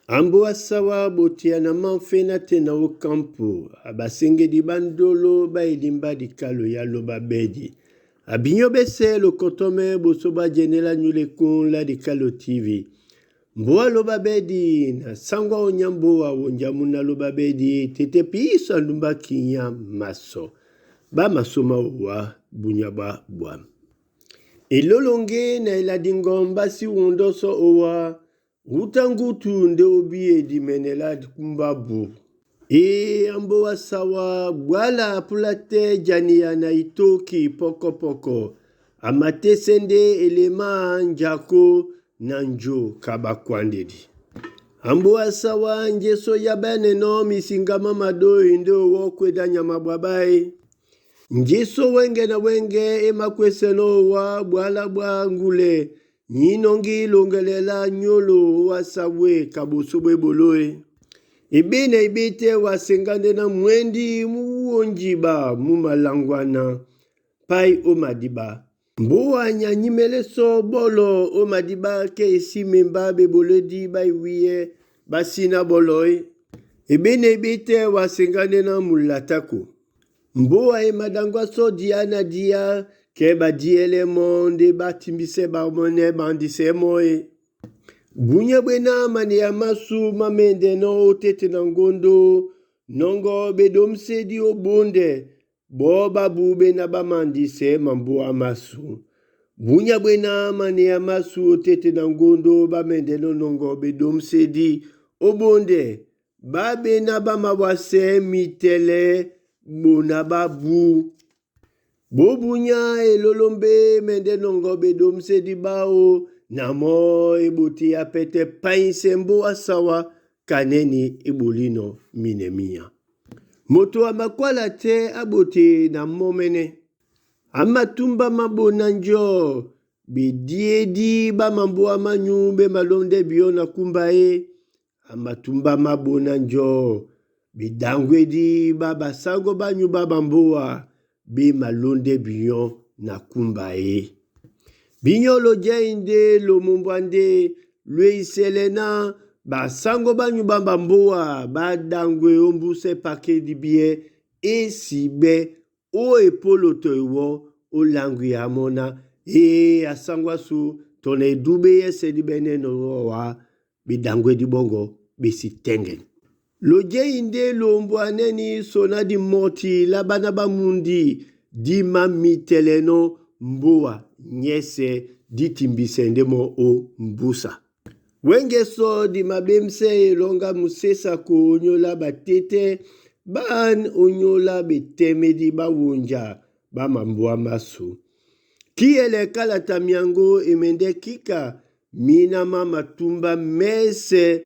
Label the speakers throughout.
Speaker 1: Ambo asawa botiana manfena tena o kampo. Abasenge di bandolo ba edimba di kalo ya loba bedi. Abinyo bese lo kotome bosoba jenela nyule kun la di kalo TV. Mboa loba bedi na sangwa onyambo wa wonjamuna loba bedi tete pisa ndumba kinya maso. Ba masoma wa bunyaba bwam. Elolonge na iladingomba si wondoso owa. Utangutu nde obi di menela kumbabu. Ambo wasawa bwala pulate jania na itoki poko poko. Amate sende elema njako nanjo kabakwandedi. Ambo wasawa njeso yabane no misingama mado indo wokwe danya mabwabai. Njeso wenge na wenge emakwese no wa bwala bwa ngule. Ninongi longelela nyolo wasawe kabosobwe boloe. Ibine ibite wasengande na mwendi muonjiba mumalangwana. Pai omadiba. Mboa nyanyimele so bolo omadiba ke isi membabe boledi baiwiye basina boloi. Ibine ibite wasengande na mulatako. Mboa emadangwa so diana dia. Keba diele monde batimbise ba mone bandise moe. Bunya bwena mani ya masu mamende no tete na ngondo. Nongo bedomse di obonde. Boba bube na bamandise mambu amasu. Bunya bwena mani ya masu tete na ngondo bamende no nongo bedomse di obonde. Babe na bamawase mitele bona babu. Bobunya elolombe mende nongo bedomse di bao namo ebuti apete painsembo asawa kaneni ebulino minemia. Moto amakwala te abote na momene. Amatumba mabona njo bidiedi ba mambo amanyu be malonde biona kumbae. Amatumba mabona njo bidangwedi baba sango banyu baba mboa. Be malonde biyon na kumbae. Binyo lo jainde lo mumbwande lwe iselena ba sango banyu bamba mboa ba dangwe ombuse pake di bie esibe o epolo toiwo o langwi amona asangwa su tone dube yese di bene no wa bidangwe di bongo besi tengen. Lo jainde lo mbwaneni sona di moti labanaba mundi di mami teleno mboa nyese di timbisende mo o mbusa. Wenge so di mabemse longa musesa ko onyola batete ban onyola beteme di bawunja ba mambua masu. Kiele kalata miango emende kika mina mama tumba mese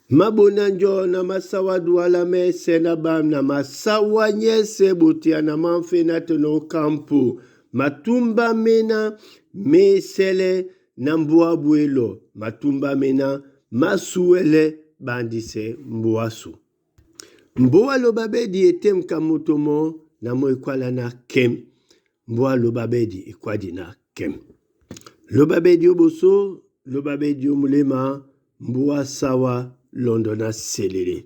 Speaker 1: mabona njo na masawa duala mese na bam na masawa nyese botia na manfena tono kampu. Matumba mena mesele na mbua buelo. Matumba mena masuele bandise mbuasu. Mbua lobabedi etem kamotomo na mo ekwala na kem. Mbua lobabedi ekwadi na kem. Lobabedi oboso, lobabedi omulema, mbua sawa londona selele.